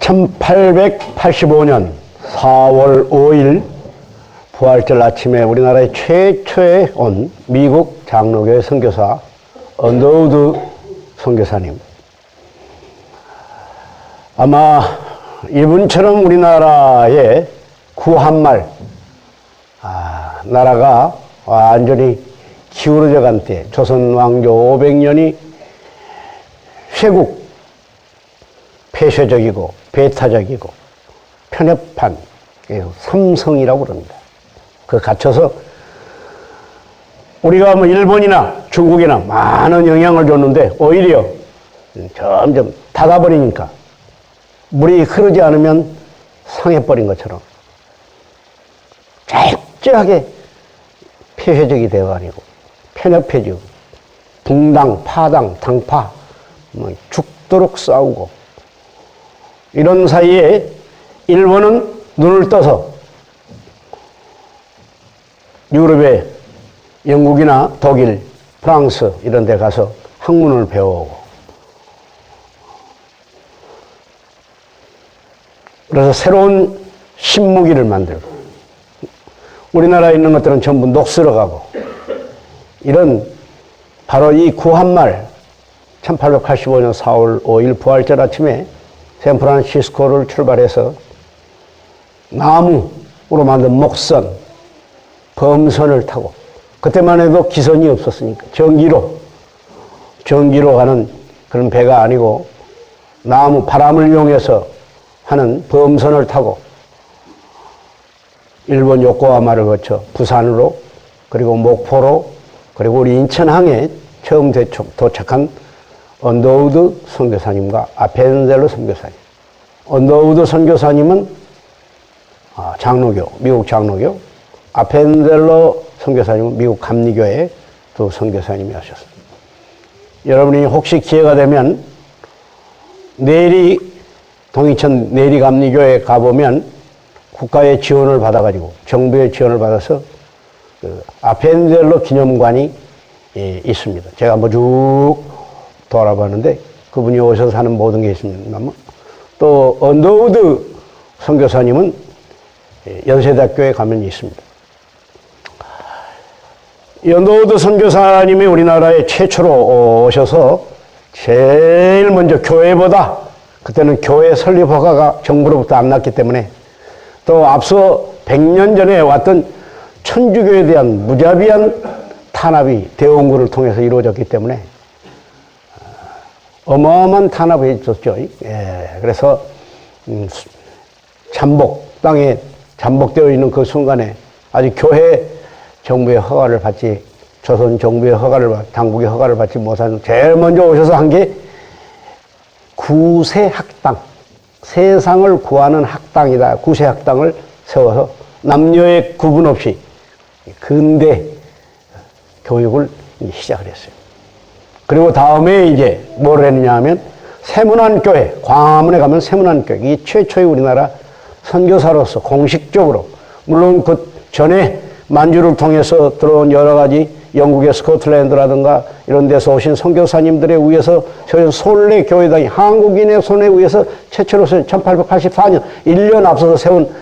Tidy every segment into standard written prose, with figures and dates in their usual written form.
1885년 4월 5일 부활절 아침에 우리나라의 최초에 온 미국 장로교회 선교사 언더우드 선교사님. 아마 이분처럼 우리나라의 구한말, 나라가 완전히 기울어져 간 때, 조선 왕조 500년이 쇄국, 폐쇄적이고 배타적이고 편협한 삼성이라고 그럽니다. 그 갇혀서 우리가 뭐 일본이나 중국이나 많은 영향을 줬는데 오히려 점점 닫아버리니까 물이 흐르지 않으면 상해버린 것처럼 철저하게 폐쇄적이 되어가지고 편협해지고 붕당, 파당, 당파 죽도록 싸우고 이런 사이에 일본은 눈을 떠서 유럽의 영국이나 독일, 프랑스 이런 데 가서 학문을 배워오고 그래서 새로운 신무기를 만들고 우리나라에 있는 것들은 전부 녹슬어가고 이런 바로 이 구한말 1885년 4월 5일 부활절 아침에 샌프란시스코를 출발해서 나무로 만든 목선, 범선을 타고 그때만 해도 기선이 없었으니까 전기로 가는 그런 배가 아니고 나무, 바람을 이용해서 하는 범선을 타고 일본 요코하마를 거쳐 부산으로 그리고 목포로 그리고 우리 인천항에 처음 도착한 언더우드 선교사님과 아펜젤러 선교사님. 언더우드 선교사님은 장로교, 미국 장로교, 아펜젤러 선교사님은 미국 감리교회 두 선교사님이 하셨습니다. 여러분이 혹시 기회가 되면 동이천 내리 감리교회에 가보면 국가의 지원을 받아가지고 정부의 지원을 받아서 그 아펜젤러 기념관이 있습니다. 제가 한번 쭉 돌아봤는데 그분이 오셔서 하는 모든 게 있습니다. 또 언더우드 선교사님은 연세대학교에 가면 있습니다. 언더우드 선교사님이 우리나라에 최초로 오셔서 제일 먼저 교회보다 그때는 교회 설립 허가가 정부로부터 안 났기 때문에 또 앞서 100년 전에 왔던 천주교에 대한 무자비한 탄압이 대원군을 통해서 이루어졌기 때문에 어마어마한 탄압이 있었죠. 그래서 땅에 잠복되어 있는 그 순간에 아직 교회 정부의 허가를 받지 조선 정부의 당국의 허가를 받지 못한 제일 먼저 오셔서 한 게 구세학당, 세상을 구하는 학당이다. 구세학당을 세워서 남녀의 구분 없이 근대 교육을 시작을 했어요. 그리고 다음에 이제 뭘 했느냐 하면 세문안교회, 광화문에 가면 세문안교회, 이 최초의 우리나라 선교사로서 공식적으로, 물론 그 전에 만주를 통해서 들어온 여러 가지 영국의 스코틀랜드라든가 이런 데서 오신 선교사님들에 의해서 솔레 교회당이 한국인의 손에 의해서 최초로서 1884년 1년 앞서서 세운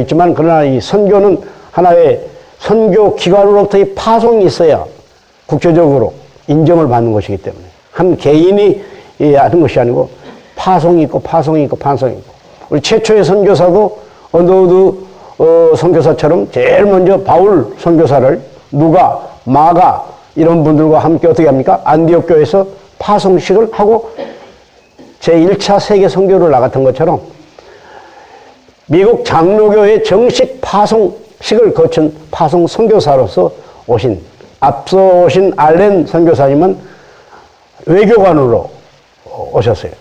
있지만 그러나 이 선교는 하나의 선교 기관으로부터의 파송이 있어야 국제적으로 인정을 받는 것이기 때문에 한 개인이 하는 것이 아니고 파송이 있고 파송이 있고 파송이 있고 우리 최초의 선교사도 언더우드 선교사처럼 제일 먼저 바울 선교사를 누가 마가 이런 분들과 함께 어떻게 합니까? 안디옥 교회에서 파송식을 하고 제1차 세계 선교를 나갔던 것처럼 미국 장로교회 정식 파송식을 거친 파송 선교사로서 앞서 오신 알렌 선교사님은 외교관으로 오셨어요.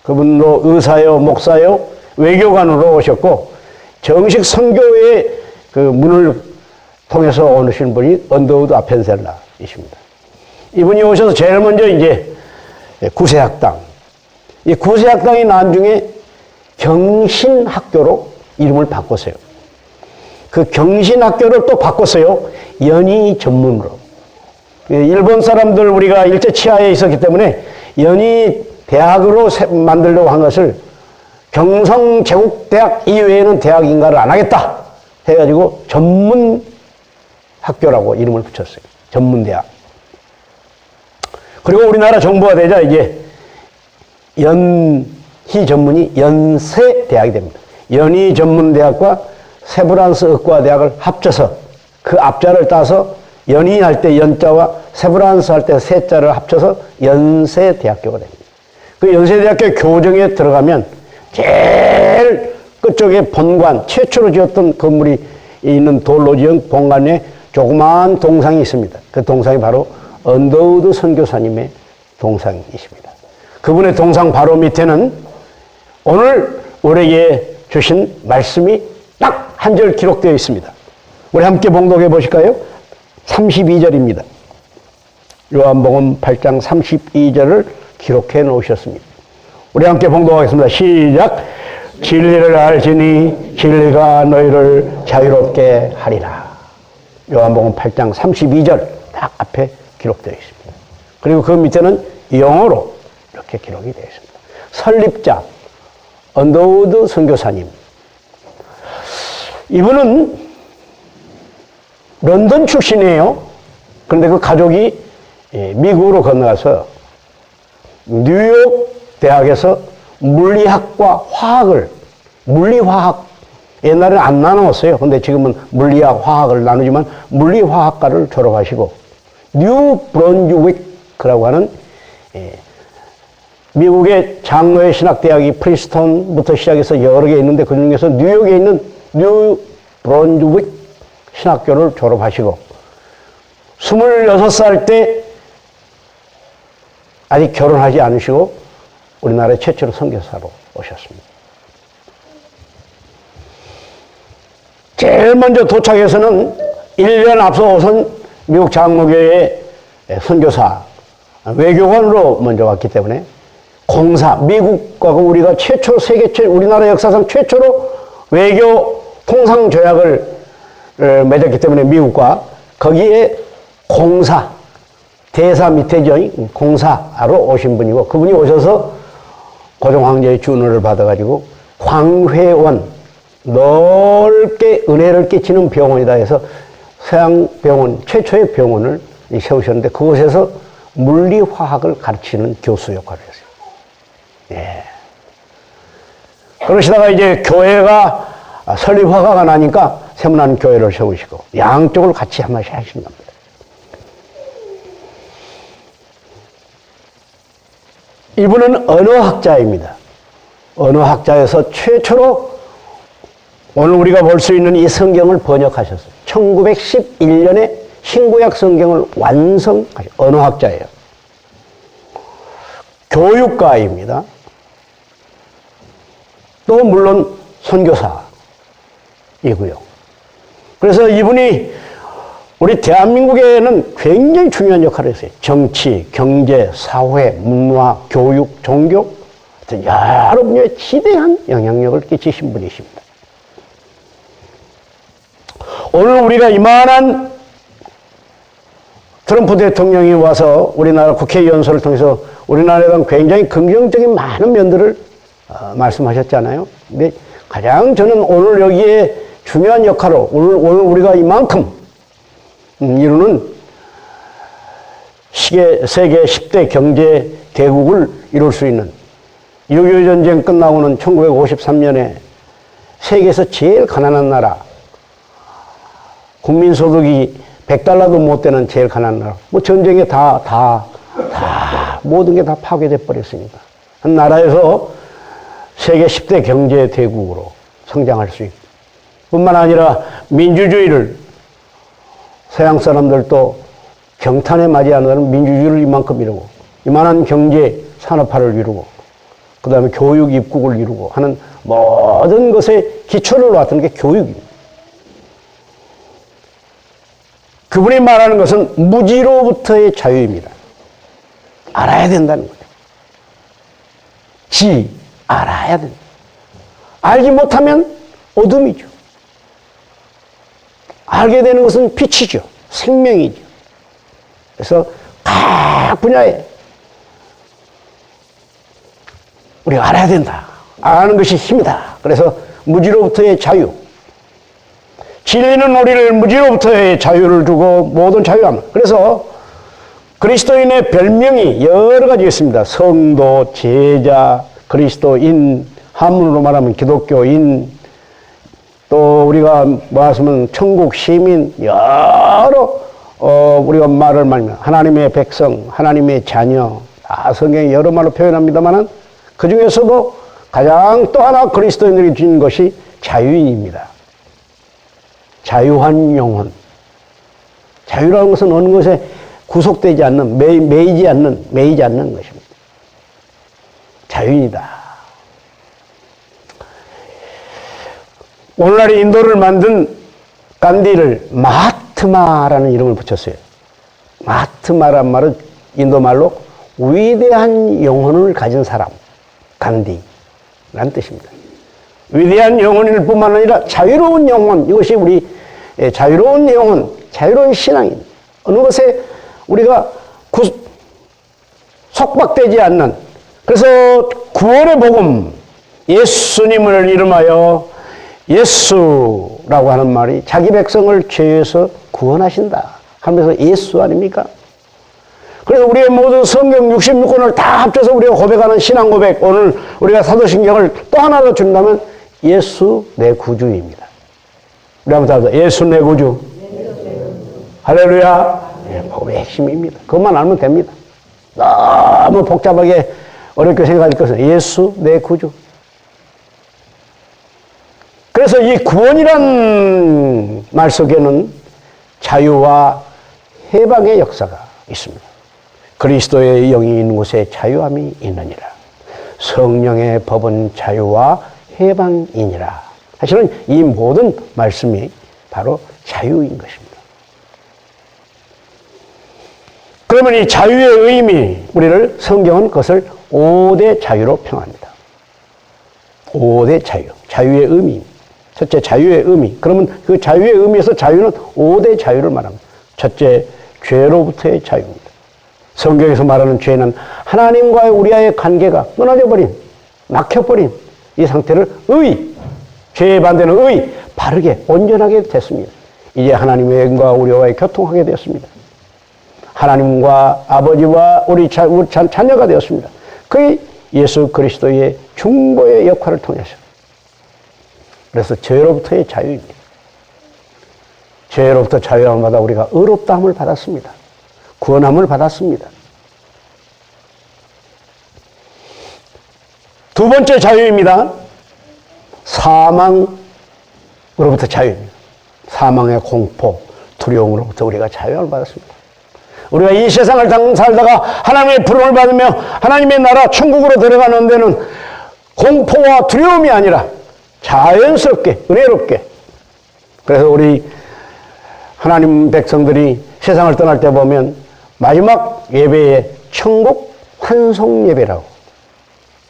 그분도 의사요, 목사요, 외교관으로 오셨고 정식 선교의 그 문을 통해서 오신 분이 언더우드 아펜셀라이십니다. 이분이 오셔서 제일 먼저 이제 구세학당, 이 구세학당이 나중에 경신학교로 이름을 바꿨어요. 그 경신학교를 또 바꿨어요. 연희 전문으로. 일본 사람들 우리가 일제 치하에 있었기 때문에 연희 대학으로 만들려고 한 것을 경성제국대학 이외에는 대학 인가를 안 하겠다 해가지고 전문 학교라고 이름을 붙였어요. 전문대학. 그리고 우리나라 정부가 되자 이제 연희 전문이 연세대학이 됩니다. 연희 전문대학과 세브란스 의과대학을 합쳐서 그 앞자를 따서 연희 할 때 연자와 세브란스 할 때 세자를 합쳐서 연세대학교가 됩니다. 그 연세대학교 교정에 들어가면 제일 끝쪽에 본관, 최초로 지었던 건물이 있는 돌로 지은 본관에 조그마한 동상이 있습니다. 그 동상이 바로 언더우드 선교사님의 동상이십니다. 그분의 동상 바로 밑에는 오늘 우리에게 주신 말씀이 딱 한 절 기록되어 있습니다. 우리 함께 봉독해 보실까요? 32절입니다. 요한복음 8장 32절을 기록해 놓으셨습니다. 우리 함께 봉독하겠습니다. 시작. 진리를 알지니 진리가 너희를 자유롭게 하리라. 요한복음 8장 32절 딱 앞에 기록되어 있습니다. 그리고 그 밑에는 영어로 이렇게 기록이 되어 있습니다. 설립자 언더우드 선교사님. 이분은 런던 출신이에요. 그런데 그 가족이 미국으로 건너가서 뉴욕 대학에서 물리학과 화학을, 물리화학, 옛날에는 안 나누었어요. 근데 지금은 물리학, 화학을 나누지만 물리화학과를 졸업하시고 뉴 브런즈윅이라고 하는 미국의 장로의 신학대학이 프린스턴부터 시작해서 여러 개 있는데 그 중에서 뉴욕에 있는 뉴 브런즈윅 신학교를 졸업하시고 26살 때 아직 결혼하지 않으시고 우리나라의 최초로 선교사로 오셨습니다. 제일 먼저 도착해서는 1년 앞서 오선 미국 장로교회의 선교사, 외교관으로 먼저 왔기 때문에 공사, 미국과 우리가 최초, 우리나라 역사상 최초로 외교 통상조약을 맺었기 때문에 미국과 거기에 공사, 대사 밑에죠. 공사로 오신 분이고 그분이 오셔서 고종황제의 준을 받아가지고 광회원, 넓게 은혜를 끼치는 병원이다 해서 서양병원, 최초의 병원을 세우셨는데 그곳에서 물리화학을 가르치는 교수 역할을 했어요. 예. 그러시다가 이제 교회가 설립화가 나니까 세문안 교회를 세우시고 양쪽을 같이 한 번씩 하시는 겁니다. 이분은 언어학자입니다. 언어학자에서 최초로 오늘 우리가 볼 수 있는 이 성경을 번역하셨어요. 1911년에 신구약 성경을 완성하신 언어학자예요. 교육가입니다. 또 물론 선교사이고요. 그래서 이분이 우리 대한민국에는 굉장히 중요한 역할을 했어요. 정치, 경제, 사회, 문화, 교육, 종교 여러 분야에 지대한 영향력을 끼치신 분이십니다. 오늘 우리가 이만한 트럼프 대통령이 와서 우리나라 국회의원소를 통해서 우리나라에 대한 굉장히 긍정적인 많은 면들을 말씀하셨잖아요. 근데 가장 저는 오늘 여기에 중요한 역할을 오늘 우리가 이만큼 이루는 세계 10대 경제 대국을 이룰 수 있는 6.25 전쟁 끝나고는 1953년에 세계에서 제일 가난한 나라, 국민소득이 $100도 못 되는 제일 가난한 나라, 뭐 전쟁에 다 모든 게 다 파괴돼 버렸으니까 한 나라에서 세계 10대 경제 대국으로 성장할 수 있고 뿐만 아니라 민주주의를 서양 사람들도 경탄에 맞지 않는 민주주의를 이만큼 이루고 이만한 경제 산업화를 이루고 그 다음에 교육 입국을 이루고 하는 모든 것의 기초를 놓았던 게 교육입니다. 그분이 말하는 것은 무지로부터의 자유입니다. 알아야 된다는 거예요. 알아야 된다. 알지 못하면 어둠이죠. 알게 되는 것은 빛이죠. 생명이죠. 그래서 각 분야에 우리가 알아야 된다. 아는 것이 힘이다. 그래서 무지로부터의 자유. 진리는 우리를 무지로부터의 자유를 주고 모든 자유함. 그래서 그리스도인의 별명이 여러 가지 있습니다. 성도, 제자, 그리스도인, 한문으로 말하면 기독교인, 또 우리가 말하면 천국 시민, 여러 우리가 말을 많이 합니다. 하나님의 백성, 하나님의 자녀, 다 성경에 여러 말로 표현합니다만 그 중에서도 가장 또 하나 그리스도인들이 주는 것이 자유인입니다. 자유한 영혼. 자유라는 것은 어느 것에 구속되지 않는, 매이지 않는 것입니다. 자유인이다. 오늘날 인도를 만든 간디를 마하트마라는 이름을 붙였어요. 마하트마란 말은 인도 말로 위대한 영혼을 가진 사람, 간디라는 뜻입니다. 위대한 영혼일 뿐만 아니라 자유로운 영혼, 이것이 우리 자유로운 영혼, 자유로운 신앙입니다. 어느 것에 우리가 속박되지 않는, 그래서 구원의 복음, 예수님을 이름하여 예수라고 하는 말이 자기 백성을 죄에서 구원하신다 하면서 예수 아닙니까? 그래서 우리의 모든 성경 66권을 다 합쳐서 우리가 고백하는 신앙 고백, 오늘 우리가 사도신경을 또 하나 더 준다면 예수 내 구주입니다. 우리 한번 다 예수 내 구주. 할렐루야. 복음의 핵심입니다. 그것만 알면 됩니다. 너무 복잡하게 어렵게 생각할 것은 예수 내 구주. 그래서 이 구원이란 말 속에는 자유와 해방의 역사가 있습니다. 그리스도의 영이 있는 곳에 자유함이 있느니라. 성령의 법은 자유와 해방이니라. 사실은 이 모든 말씀이 바로 자유인 것입니다. 그러면 이 자유의 의미, 우리를 성경은 그것을 5대 자유로 평합니다. 5대 자유, 자유의 의미. 첫째, 자유의 의미. 그러면 그 자유의 의미에서 자유는 5대 자유를 말합니다. 첫째, 죄로부터의 자유입니다. 성경에서 말하는 죄는 하나님과의 우리와의 관계가 끊어져 버린, 막혀버린 이 상태를 죄의 반대는 바르게, 온전하게 됐습니다. 이제 하나님의 영과 우리와의 교통하게 되었습니다. 하나님과 아버지와 우리 자녀가 되었습니다. 그게 예수 그리스도의 중보의 역할을 통해서. 그래서 죄로부터의 자유입니다. 죄로부터 자유함을 받아 우리가 의롭다함을 받았습니다. 구원함을 받았습니다. 두 번째 자유입니다. 사망으로부터 자유입니다. 사망의 공포, 두려움으로부터 우리가 자유함을 받았습니다. 우리가 이 세상을 살다가 하나님의 부름을 받으며 하나님의 나라 천국으로 들어가는 데는 공포와 두려움이 아니라 자연스럽게, 은혜롭게. 그래서 우리 하나님 백성들이 세상을 떠날 때 보면 마지막 예배에 천국 환송 예배라고.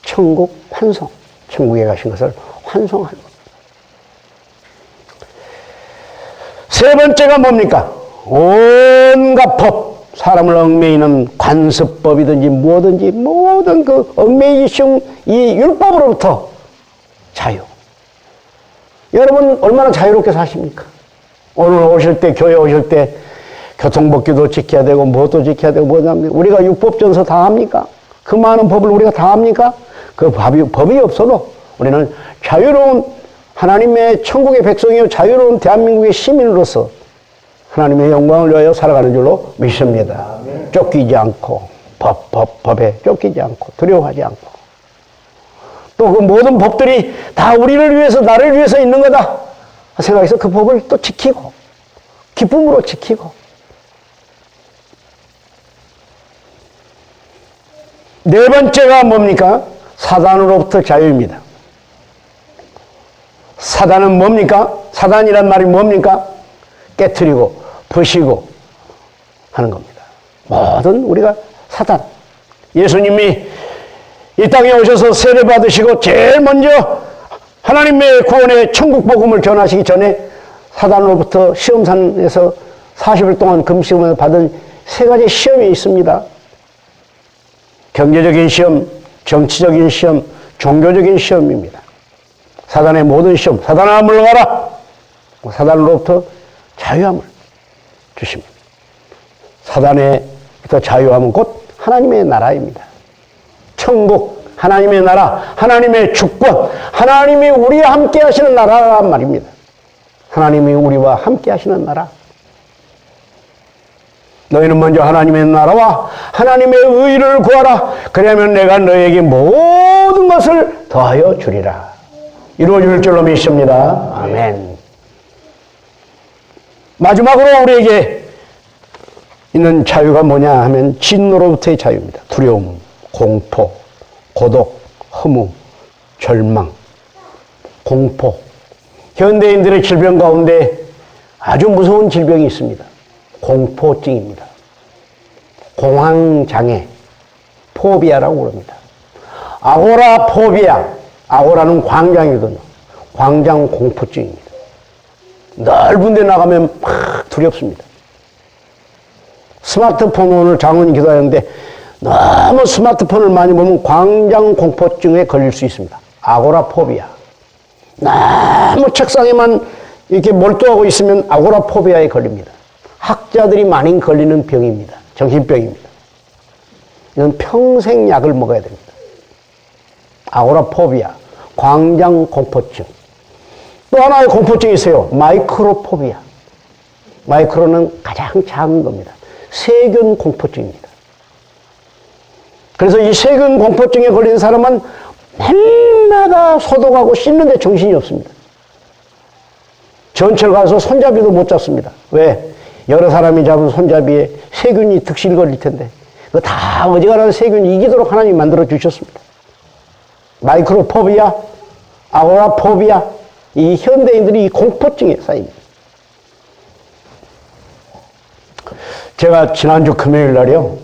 천국 환송. 천국에 가신 것을 환송하는 것. 세 번째가 뭡니까? 온갖 법. 사람을 얽매이는 관습법이든지 뭐든지 모든 그 얽매이신 이 율법으로부터 자유. 여러분 얼마나 자유롭게 사십니까? 오늘 오실 때, 교회 오실 때 교통법규도 지켜야 되고 뭐도 지켜야 되고 뭐도 합니까? 우리가 율법전서 다 합니까? 그 많은 법을 우리가 다 합니까? 그 법이 없어도 우리는 자유로운 하나님의 천국의 백성이요 자유로운 대한민국의 시민으로서 하나님의 영광을 위하여 살아가는 줄로 믿습니다. 쫓기지 않고 법에 쫓기지 않고 두려워하지 않고 또 그 모든 법들이 다 우리를 위해서 나를 위해서 있는 거다 생각해서 그 법을 또 지키고 기쁨으로 지키고 네 번째가 뭡니까? 사단으로부터 자유입니다. 사단은 뭡니까? 사단이란 말이 뭡니까? 깨트리고 부시고 하는 겁니다. 모든 우리가 사단. 예수님이 이 땅에 오셔서 세례 받으시고 제일 먼저 하나님의 구원의 천국 복음을 전하시기 전에 사단으로부터 시험산에서 40일 동안 금시험을 받은 세 가지 시험이 있습니다. 경제적인 시험, 정치적인 시험, 종교적인 시험입니다. 사단의 모든 시험, 사단아 물러가라! 사단으로부터 자유함을 주십니다. 사단에부터 자유함은 곧 하나님의 나라입니다. 천국, 하나님의 나라, 하나님의 주권, 하나님이 우리와 함께 하시는 나라란 말입니다. 하나님이 우리와 함께 하시는 나라. 너희는 먼저 하나님의 나라와 하나님의 의를 구하라. 그러면 내가 너에게 모든 것을 더하여 주리라. 이루어질 줄로 믿습니다. 아멘. 마지막으로 우리에게 있는 자유가 뭐냐 하면 진노로부터의 자유입니다. 두려움, 공포, 고독, 허무, 절망, 공포. 현대인들의 질병 가운데 아주 무서운 질병이 있습니다. 공포증입니다. 공황장애, 포비아라고 그럽니다. 아고라 포비아, 아고라는 광장이거든요. 광장 공포증입니다. 넓은 데 나가면 막 두렵습니다. 스마트폰 오늘 장로님 기도하는데 너무 스마트폰을 많이 보면 광장 공포증에 걸릴 수 있습니다. 아고라 포비아. 너무 책상에만 이렇게 몰두하고 있으면 아고라 포비아에 걸립니다. 학자들이 많이 걸리는 병입니다. 정신병입니다. 이건 평생 약을 먹어야 됩니다. 아고라 포비아, 광장 공포증. 또 하나의 공포증이 있어요. 마이크로 포비아. 마이크로는 가장 작은 겁니다. 세균 공포증입니다. 그래서 이 세균 공포증에 걸린 사람은 날마다 소독하고 씻는데 정신이 없습니다. 전철 가서 손잡이도 못 잡습니다. 왜? 여러 사람이 잡은 손잡이에 세균이 득실 걸릴 텐데 그거 다 어지간한 세균이 이기도록 하나님이 만들어 주셨습니다. 마이크로 포비아, 아고라 포비아, 이 현대인들이 이 공포증에 쌓입니다. 제가 지난주 금요일 날이요,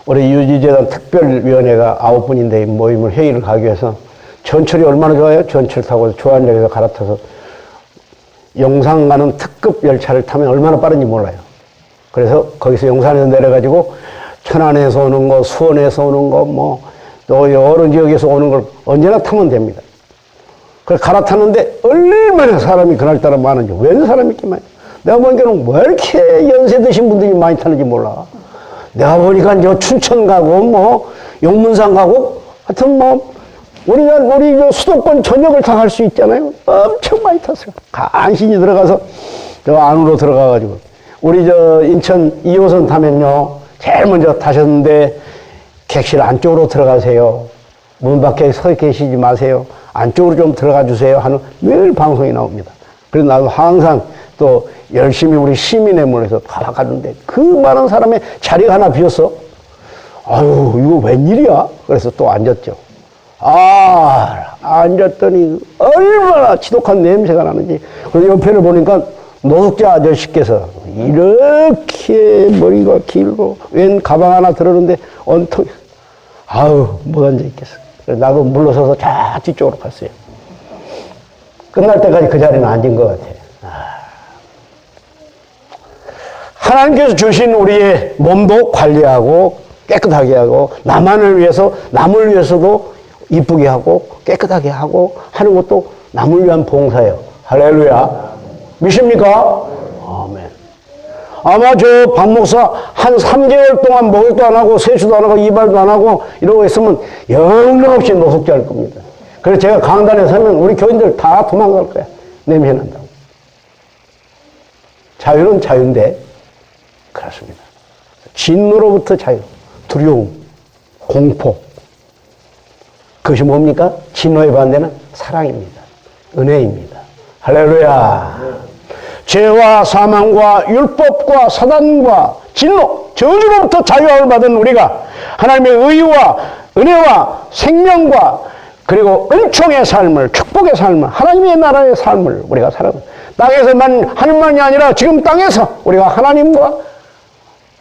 우리 유지재단 특별위원회가 9분인데 모임을 회의를 가기 위해서 전철이 얼마나 좋아요? 전철 타고 조안역에서 갈아타서 용산 가는 특급 열차를 타면 얼마나 빠른지 몰라요. 그래서 거기서 용산에서 내려가지고 천안에서 오는 거, 수원에서 오는 거, 뭐 또 여러 지역에서 오는 걸 언제나 타면 됩니다. 그래서 갈아탔는데 얼마나 사람이 그날따라 많은지, 웬 사람이 이렇게 많이. 내가 보니까는 왜 이렇게 연세 드신 분들이 많이 타는지 몰라. 내가 보니까 저 춘천 가고 뭐 용문산 가고 하여튼 뭐 우리 수도권 전역을 다 갈 수 있잖아요. 엄청 많이 탔어요. 간신히 들어가서 저 안으로 들어가가지고 우리 저 인천 2호선 타면요, 제일 먼저 타셨는데 객실 안쪽으로 들어가세요. 문 밖에 서 계시지 마세요. 안쪽으로 좀 들어가 주세요 하는 늘 방송이 나옵니다. 그래서 나도 항상 또 열심히 우리 시민의 문에서 다 가는데 그 많은 사람의 자리가 하나 비었어. 아유, 이거 웬일이야? 그래서 또 앉았죠. 앉았더니 얼마나 지독한 냄새가 나는지. 그래서 옆에를 보니까 노숙자 아저씨께서 이렇게 머리가 길고 웬 가방 하나 들었는데 온통, 못 앉아있겠어. 그래서 나도 물러서서 저 뒤쪽으로 갔어요. 끝날 때까지 그 자리는 앉은 것 같아요. 하나님께서 주신 우리의 몸도 관리하고 깨끗하게 하고 남을 위해서도 이쁘게 하고 깨끗하게 하고 하는 것도 남을 위한 봉사예요. 할렐루야. 믿습니까? 아멘. 아마 저 박 목사 한 3개월 동안 목욕도 안 하고 세수도 안 하고 이발도 안 하고 이러고 있으면 영영없이 노숙자일 겁니다. 그래서 제가 강단에 서면 우리 교인들 다 도망갈 거야. 냄새 난다고. 자유는 자유인데 그렇습니다. 진노로부터 자유, 두려움, 공포. 그것이 뭡니까? 진노의 반대는 사랑입니다. 은혜입니다. 할렐루야. 죄와 사망과 율법과 사단과 진노, 저주로부터 자유함을 받은 우리가 하나님의 의와 은혜와 생명과 그리고 은총의 삶을, 축복의 삶을, 하나님의 나라의 삶을 우리가 살아갑니다. 땅에서만 하늘만이 아니라 지금 땅에서 우리가 하나님과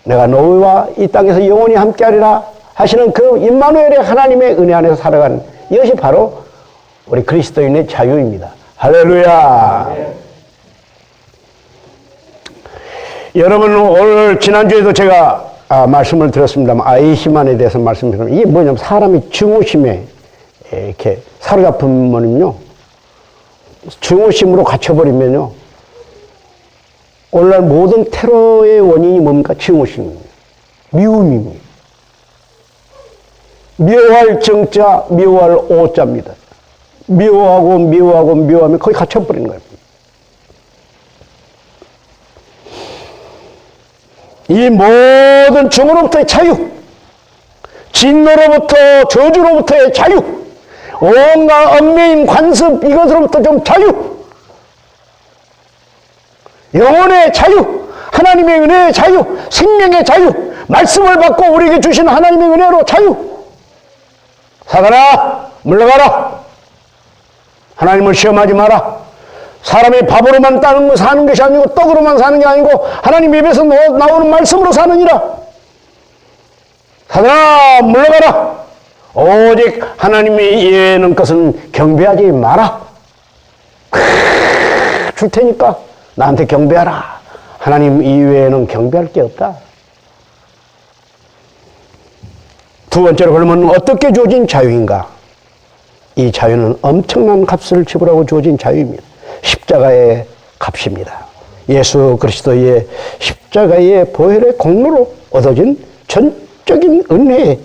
내가 너희와 이 땅에서 영원히 함께하리라 하시는 그 임마누엘의 하나님의 은혜 안에서 살아가는 이것이 바로 우리 그리스도인의 자유입니다. 할렐루야. 여러분, 오늘 지난주에도 제가 말씀을 드렸습니다만 아이시만에 대해서 말씀드렸습니다. 이게 뭐냐면 사람이 증오심에 이렇게 사로잡히면요, 증오심으로 갇혀버리면요, 오늘날 모든 테러의 원인이 뭡니까? 증오심입니다. 미움입니다. 미워할 정자, 미워할 오자입니다. 미워하면 거기 갇혀버리는 거예요. 이 모든 증오로부터의 자유, 진노로부터, 저주로부터의 자유, 온갖 얽매인 관습, 이것으로부터 좀 자유, 영혼의 자유, 하나님의 은혜의 자유, 생명의 자유, 말씀을 받고 우리에게 주신 하나님의 은혜로 자유. 사단아, 물러가라. 하나님을 시험하지 마라. 사람이 밥으로만 사는 것이 아니고 떡으로만 사는 게 아니고 하나님 입에서 나오는 말씀으로 사느니라. 사단아, 물러가라. 오직 하나님이 이해하는 것은 경배하지 마라. 줄 테니까 나한테 경배하라. 하나님 이외에는 경배할 게 없다. 두 번째로, 그러면 어떻게 주어진 자유인가? 이 자유는 엄청난 값을 지불하고 주어진 자유입니다. 십자가의 값입니다. 예수 그리스도의 십자가의 보혈의 공로로 얻어진 전적인 은혜,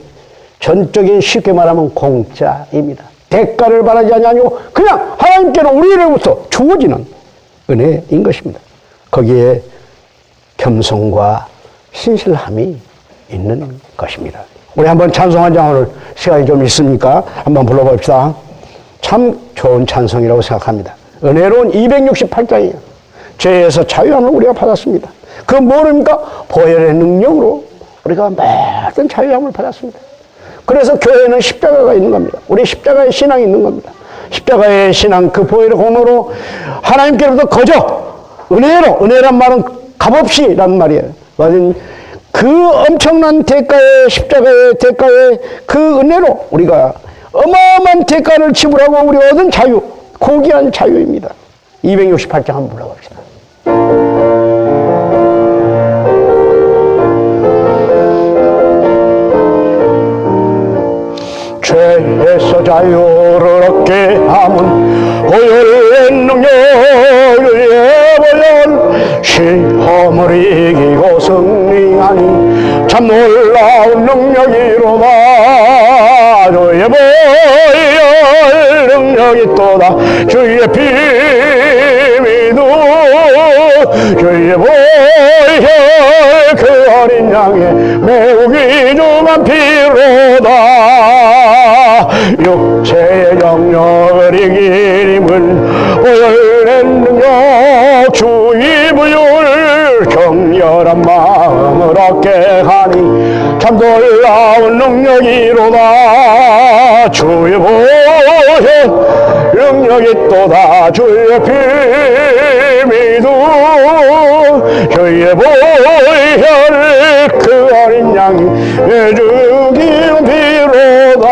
전적인, 쉽게 말하면 공짜입니다. 대가를 바라지 아니하고 그냥 하나님께로 우리로부터 주어지는 은혜인 것입니다. 거기에 겸손과 신실함이 있는 것입니다. 우리 한번 찬송 한 장, 오늘 시간이 좀 있습니까? 한번 불러봅시다. 참 좋은 찬송이라고 생각합니다. 은혜로운 268장이에요. 죄에서 자유함을 우리가 받았습니다. 그 뭐입니까? 보혈의 능력으로 우리가 모든 자유함을 받았습니다. 그래서 교회는 십자가가 있는 겁니다. 우리 십자가의 신앙이 있는 겁니다. 십자가의 신앙, 그 보혈의 공로로 하나님께로부터 거저 은혜로, 은혜란 말은 값없이란 말이에요. 그 엄청난 대가의, 십자가의 대가의 그 은혜로 우리가 어마어마한 대가를 지불하고 우리 얻은 자유, 고귀한 자유입니다. 268장 한번 불러봅시다. 죄에서 자유를 얻게 함은 보혈의 능력의 보혈, 시험을 이기고 승리하니 참 놀라운 능력이로다. 주의 보혈 능력이 또다. 주의 피미도 주의 보혈 그 어린 양의 매우 귀중한 피로다. 육체의 영역을 이기림은 보혈의 능력, 주의 보혈 격렬한 마음을 얻게 하니 참 놀라운 능력이로다. 주의 보혈 능력이 또다. 주의 피 믿음 주의 보혈 그 어린 양이 죽인 피로다.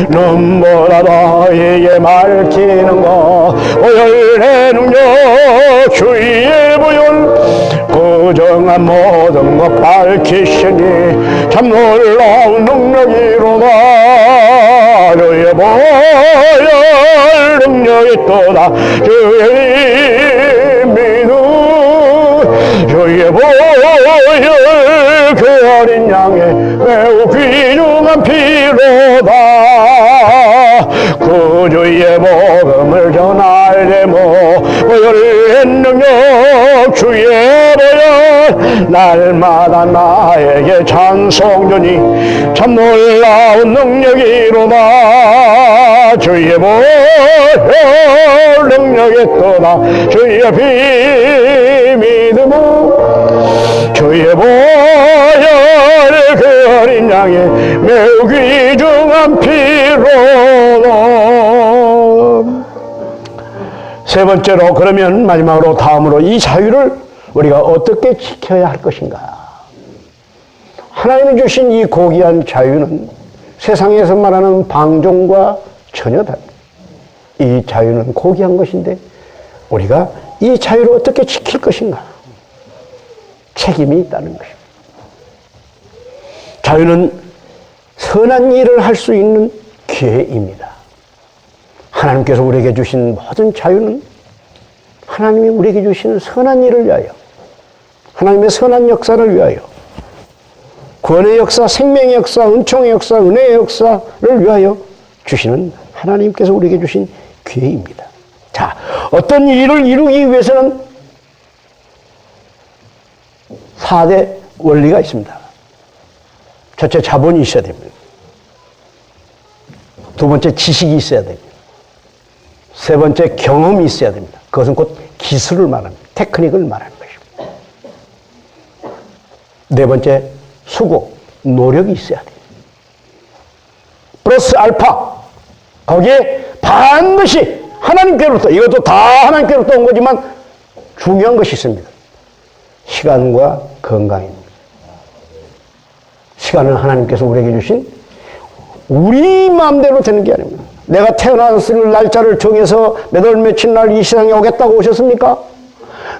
눈보라 너에게 밝히는 것 보혈의 능력, 주의 보혈 부정한 모든 것 밝히시니 참 놀라운 능력이로다. 주의 보혈 능력이 또다. 주의 믿음 주의 보혈 그 어린 양의 매우 귀중한 피로다. 구주의 복음을 전하려고 보혈의 능력, 주의 보혈 날마다 나에게 찬송주니 참 놀라운 능력이로다. 주의 보혈 능력이 또다. 주의 피 믿음은 주의 보혈 그 어린 양의 매우 귀중한 피로다. 세 번째로, 그러면 마지막으로 다음으로 이 자유를 우리가 어떻게 지켜야 할 것인가? 하나님이 주신 이 고귀한 자유는 세상에서 말하는 방종과 전혀 다릅니다. 이 자유는 고귀한 것인데 우리가 이 자유를 어떻게 지킬 것인가? 책임이 있다는 것입니다. 자유는 선한 일을 할 수 있는 기회입니다. 하나님께서 우리에게 주신 모든 자유는 하나님이 우리에게 주시는 선한 일을 위하여, 하나님의 선한 역사를 위하여, 구원의 역사, 생명의 역사, 은총의 역사, 은혜의 역사를 위하여 주시는 하나님께서 우리에게 주신 기회입니다. 자, 어떤 일을 이루기 위해서는 4대 원리가 있습니다. 첫째, 자본이 있어야 됩니다. 두 번째, 지식이 있어야 됩니다. 세 번째, 경험이 있어야 됩니다. 그것은 곧 기술을 말합니다. 테크닉을 말하는 것입니다. 네 번째, 수고, 노력이 있어야 돼요. 플러스 알파, 거기에 반드시 하나님께로부터, 이것도 다 하나님께로부터 온 거지만 중요한 것이 있습니다. 시간과 건강입니다. 시간은 하나님께서 우리에게 주신 우리 마음대로 되는 게 아닙니다. 내가 태어났을 날짜를 정해서 몇 월 며칠 날 이 세상에 오겠다고 오셨습니까?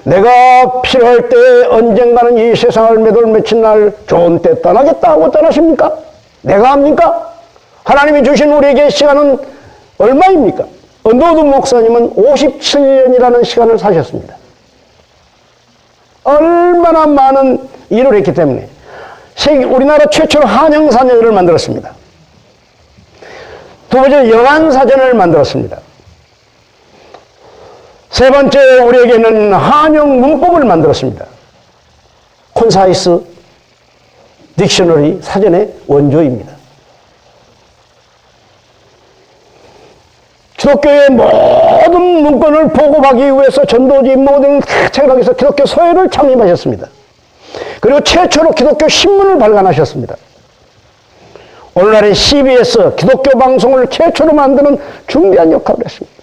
내가 필요할 때 언젠가는 이 세상을 몇 월 며칠 날 좋은 때 떠나겠다고 떠나십니까? 내가 합니까? 하나님이 주신 우리에게 시간은 얼마입니까? 언더우드 목사님은 57년이라는 시간을 사셨습니다. 얼마나 많은 일을 했기 때문에 우리나라 최초로 한영사전을 만들었습니다. 두 번째, 영안사전을 만들었습니다. 세 번째, 우리에게는 한영 문법을 만들었습니다. 콘사이스 딕셔너리 사전의 원조입니다. 기독교의 모든 문건을 보급하기 위해서 전도지 모든 책을 하기 위해서 기독교 서예를 창립하셨습니다. 그리고 최초로 기독교 신문을 발간하셨습니다. 오늘날의 CBS 기독교 방송을 최초로 만드는 중대한 역할을 했습니다.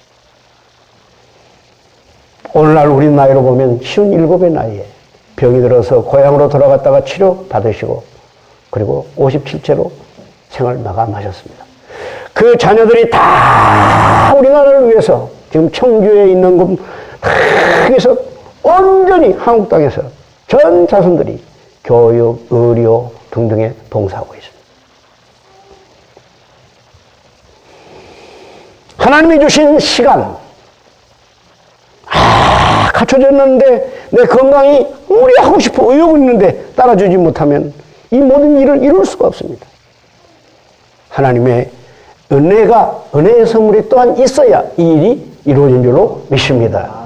오늘날 우리 나이로 보면 57의 나이에 병이 들어서 고향으로 돌아갔다가 치료 받으시고 그리고 57세로 생을 마감하셨습니다. 그 자녀들이 다 우리나라를 위해서 지금 청주에 있는 곳 여기서 온전히 한국 땅에서 전 자손들이 교육, 의료 등등에 봉사하고 있습니다. 하나님이 주신 시간, 갖춰졌는데 내 건강이 우리 하고 싶어 의욕은 있는데 따라주지 못하면 이 모든 일을 이룰 수가 없습니다. 하나님의 은혜의 선물이 또한 있어야 이 일이 이루어진 줄로 믿습니다.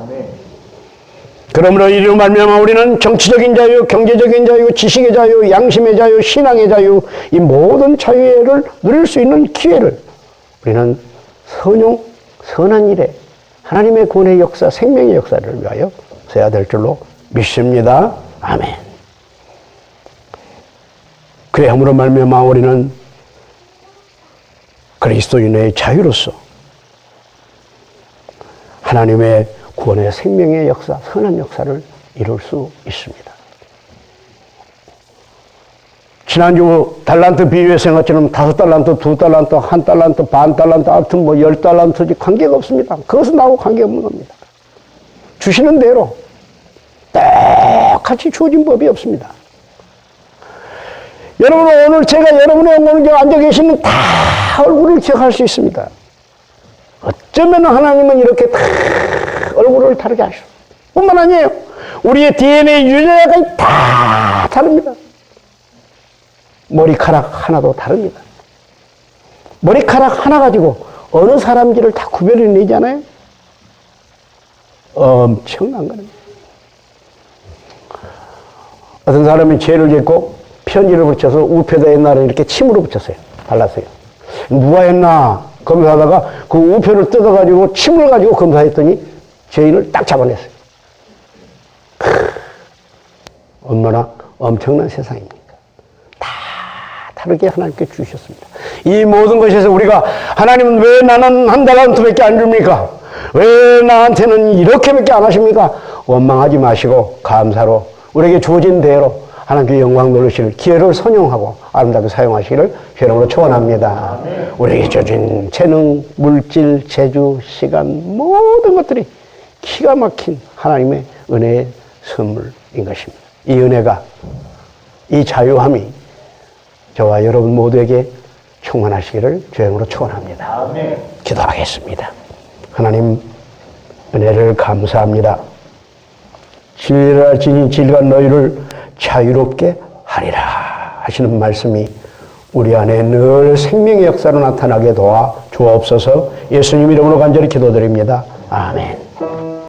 그러므로 이로 말미암아 우리는 정치적인 자유, 경제적인 자유, 지식의 자유, 양심의 자유, 신앙의 자유, 이 모든 자유를 누릴 수 있는 기회를 우리는 선한 일에 하나님의 구원의 역사, 생명의 역사를 위하여 써야 될 줄로 믿습니다. 아멘. 그래 함으로 말미암아 우리는 그리스도인의 자유로서 하나님의 구원의 생명의 역사, 선한 역사를 이룰 수 있습니다. 지난주 달란트 비유의 생각처럼 5달란트, 2달란트, 1달란트, 반 달란트, 하여튼 10달란트지 관계가 없습니다. 그것은 나하고 관계없는 겁니다. 주시는 대로 똑같이 주어진 법이 없습니다. 여러분, 오늘 제가 여러분의 오늘 앉아 계시는 다 얼굴을 기억할 수 있습니다. 어쩌면 하나님은 이렇게 다 얼굴을 다르게 하셔. 뿐만 아니에요. 우리의 DNA 유전자가 다 다릅니다. 머리카락 하나도 다릅니다. 머리카락 하나 가지고 어느 사람인지를 다 구별해내잖아요. 엄청난 거예요. 어떤 사람이 죄를 짓고 편지를 붙여서 우표에다 옛날에 이렇게 침으로 붙였어요. 발랐어요. 누가 했나 검사하다가 그 우표를 뜯어가지고 침을 가지고 검사했더니 죄인을 딱 잡아냈어요. 얼마나 엄청난 세상입니까? 다 다르게 하나님께 주셨습니다. 이 모든 것에서 우리가 하나님은 왜 나는 한 달란트밖에 안 줍니까? 왜 나한테는 이렇게밖에 안 하십니까? 원망하지 마시고 감사로 우리에게 주어진 대로 하나님께 영광 돌리실 기회를 선용하고 아름답게 사용하시기를 주님으로 초원합니다. 우리에게 주어진 재능, 물질, 재주, 시간 모든 것들이 기가 막힌 하나님의 은혜의 선물인 것입니다. 이 은혜가, 이 자유함이 저와 여러분 모두에게 충만하시기를 주행으로 축원합니다. 아멘. 기도하겠습니다. 하나님 은혜를 감사합니다. 진리라 지니 진리가 너희를 자유롭게 하리라 하시는 말씀이 우리 안에 늘 생명의 역사로 나타나게 도와 주옵소서. 예수님 이름으로 간절히 기도드립니다. 아멘.